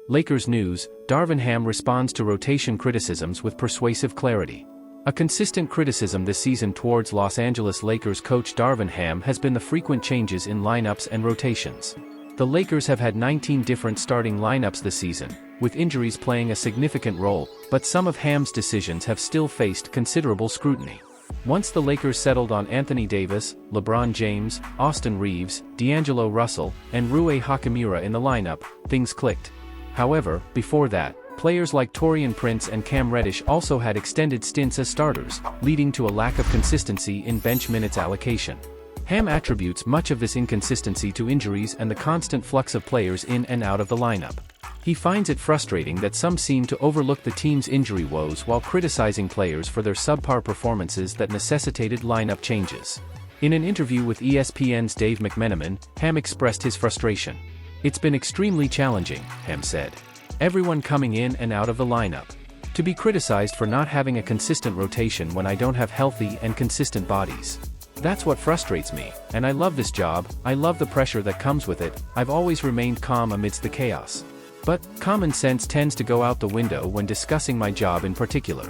Lakers news: Darvin Ham responds to rotation criticisms with persuasive clarity. A consistent criticism this season towards Los Angeles Lakers coach Darvin Ham has been the frequent changes in lineups and rotations. The Lakers have had 19 different starting lineups this season, with injuries playing a significant role, but some of Ham's decisions have still faced considerable scrutiny. Once the Lakers settled on Anthony Davis, LeBron James, Austin Reeves, DAngelo Russell, and Rui Hachimura in the lineup, things clicked. However, before that, players like Taurean Prince and Cam Reddish also had extended stints as starters, leading to a lack of consistency in bench minutes allocation. Ham attributes much of this inconsistency to injuries and the constant flux of players in and out of the lineup. He finds it frustrating that some seem to overlook the team's injury woes while criticizing players for their subpar performances that necessitated lineup changes. In an interview with ESPN's Dave McMenamin, Ham expressed his frustration. "It's been extremely challenging," Ham said. "Everyone coming in and out of the lineup. To be criticized for not having a consistent rotation when I don't have healthy and consistent bodies. That's what frustrates me, and I love this job, I love the pressure that comes with it, I've always remained calm amidst the chaos. But, common sense tends to go out the window when discussing my job in particular.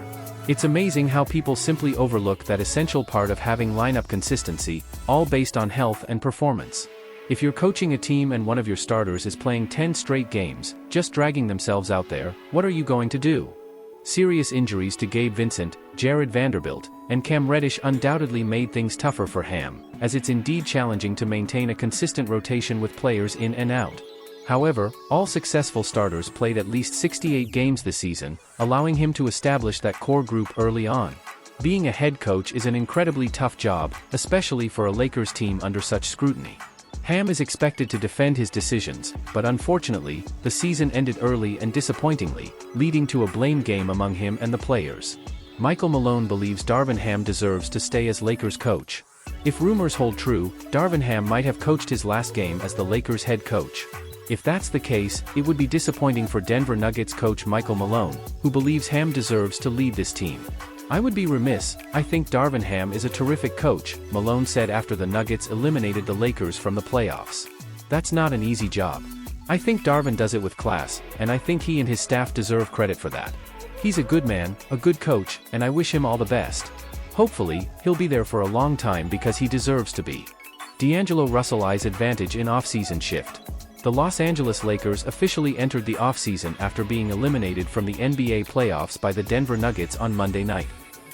It's amazing how people simply overlook that essential part of having lineup consistency, all based on health and performance. If you're coaching a team and one of your starters is playing 10 straight games, just dragging themselves out there, what are you going to do?" Serious injuries to Gabe Vincent, Jared Vanderbilt, and Cam Reddish undoubtedly made things tougher for Ham, as it's indeed challenging to maintain a consistent rotation with players in and out. However, all successful starters played at least 68 games this season, allowing him to establish that core group early on. Being a head coach is an incredibly tough job, especially for a Lakers team under such scrutiny. Ham is expected to defend his decisions, but unfortunately, the season ended early and disappointingly, leading to a blame game among him and the players. Michael Malone believes Darvin Ham deserves to stay as Lakers coach. If rumors hold true, Darvin Ham might have coached his last game as the Lakers head coach. If that's the case, it would be disappointing for Denver Nuggets coach Michael Malone, who believes Ham deserves to lead this team. "I would be remiss, I think Darvin Ham is a terrific coach," Malone said after the Nuggets eliminated the Lakers from the playoffs. "That's not an easy job. I think Darvin does it with class, and I think he and his staff deserve credit for that. He's a good man, a good coach, and I wish him all the best. Hopefully, he'll be there for a long time because he deserves to be." DAngelo Russell eyes advantage in offseason shift. The Los Angeles Lakers officially entered the offseason after being eliminated from the NBA playoffs by the Denver Nuggets on Monday night.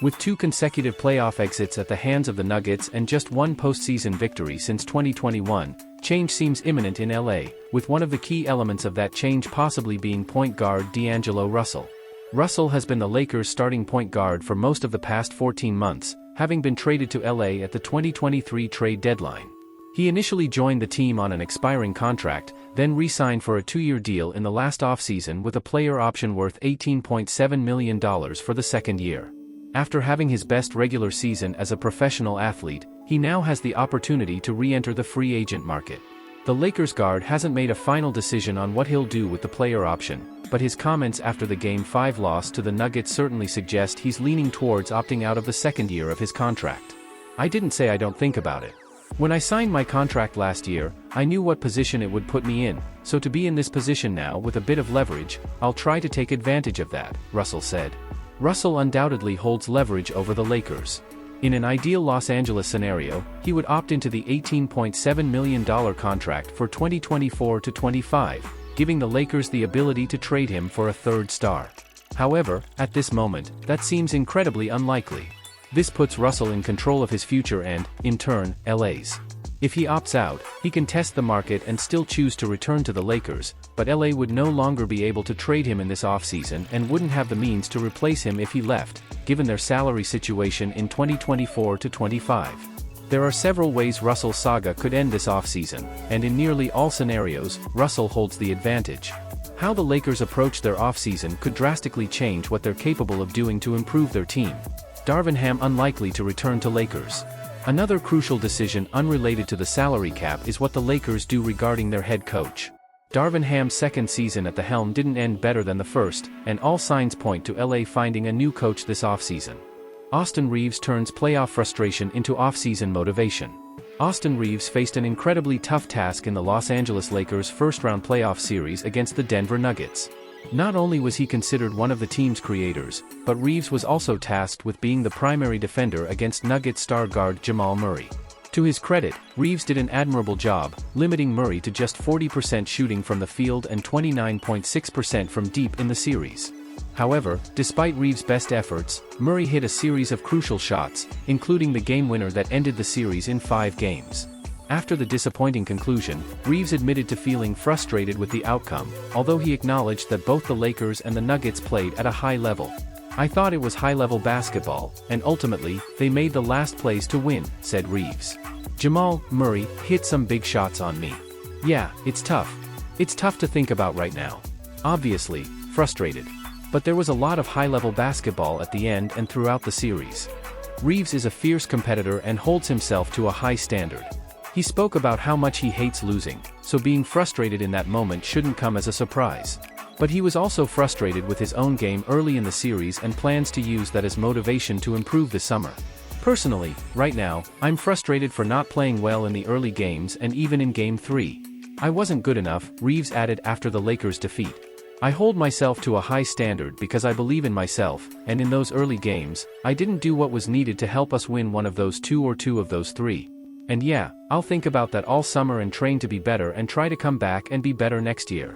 With 2 consecutive playoff exits at the hands of the Nuggets and just 1 postseason victory since 2021, change seems imminent in LA, with one of the key elements of that change possibly being point guard DAngelo Russell. Russell has been the Lakers' starting point guard for most of the past 14 months, having been traded to LA at the 2023 trade deadline. He initially joined the team on an expiring contract, then re-signed for a 2-year deal in the last offseason with a player option worth $18.7 million for the second year. After having his best regular season as a professional athlete, he now has the opportunity to re-enter the free agent market. The Lakers guard hasn't made a final decision on what he'll do with the player option, but his comments after the Game 5 loss to the Nuggets certainly suggest he's leaning towards opting out of the second year of his contract. "I didn't say I don't think about it. When I signed my contract last year, I knew what position it would put me in, so to be in this position now with a bit of leverage, I'll try to take advantage of that," Russell said. Russell undoubtedly holds leverage over the Lakers. In an ideal Los Angeles scenario, he would opt into the $18.7 million contract for 2024 to 25, giving the Lakers the ability to trade him for a third star. However, at this moment, that seems incredibly unlikely. This puts Russell in control of his future and, in turn, LA's. If he opts out, he can test the market and still choose to return to the Lakers, but LA would no longer be able to trade him in this offseason and wouldn't have the means to replace him if he left, given their salary situation in 2024 to 25. There are several ways Russell's saga could end this offseason, and in nearly all scenarios, Russell holds the advantage. How the Lakers approach their offseason could drastically change what they're capable of doing to improve their team. Darvin Ham unlikely to return to Lakers. Another crucial decision unrelated to the salary cap is what the Lakers do regarding their head coach. Darvin Ham's second season at the helm didn't end better than the first, and all signs point to LA finding a new coach this offseason. Austin Reeves turns playoff frustration into offseason motivation. Austin Reeves faced an incredibly tough task in the Los Angeles Lakers' first-round playoff series against the Denver Nuggets. Not only was he considered one of the team's creators, but Reeves was also tasked with being the primary defender against Nuggets star guard Jamal Murray. To his credit, Reeves did an admirable job, limiting Murray to just 40% shooting from the field and 29.6% from deep in the series. However, despite Reeves' best efforts, Murray hit a series of crucial shots, including the game winner that ended the series in 5 games. After the disappointing conclusion, Reeves admitted to feeling frustrated with the outcome, although he acknowledged that both the Lakers and the Nuggets played at a high level. "I thought it was high-level basketball, and ultimately, they made the last plays to win," said Reeves. "Jamal Murray hit some big shots on me. Yeah, it's tough. It's tough to think about right now. Obviously, frustrated. But there was a lot of high-level basketball at the end and throughout the series." Reeves is a fierce competitor and holds himself to a high standard. He spoke about how much he hates losing, so being frustrated in that moment shouldn't come as a surprise. But he was also frustrated with his own game early in the series and plans to use that as motivation to improve this summer. "Personally, right now, I'm frustrated for not playing well in the early games and even in Game 3. I wasn't good enough," Reeves added after the Lakers' defeat. "I hold myself to a high standard because I believe in myself, and in those early games, I didn't do what was needed to help us win one of those 2 or 2 of those 3. And yeah, I'll think about that all summer and train to be better and try to come back and be better next year."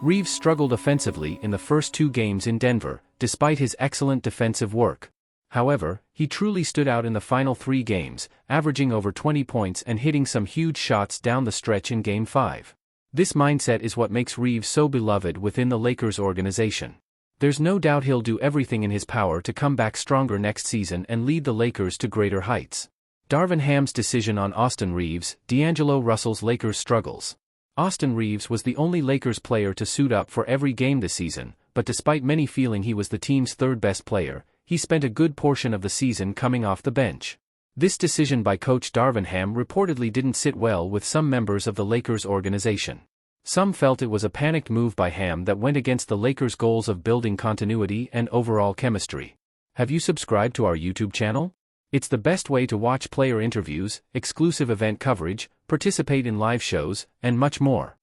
Reeves struggled offensively in the first 2 games in Denver, despite his excellent defensive work. However, he truly stood out in the final 3 games, averaging over 20 points and hitting some huge shots down the stretch in Game 5. This mindset is what makes Reeves so beloved within the Lakers organization. There's no doubt he'll do everything in his power to come back stronger next season and lead the Lakers to greater heights. Darvin Ham's decision on Austin Reeves, DAngelo Russell's Lakers struggles. Austin Reeves was the only Lakers player to suit up for every game this season, but despite many feeling he was the team's 3rd best player, he spent a good portion of the season coming off the bench. This decision by coach Darvin Ham reportedly didn't sit well with some members of the Lakers organization. Some felt it was a panicked move by Ham that went against the Lakers' goals of building continuity and overall chemistry. Have you subscribed to our YouTube channel? It's the best way to watch player interviews, exclusive event coverage, participate in live shows, and much more.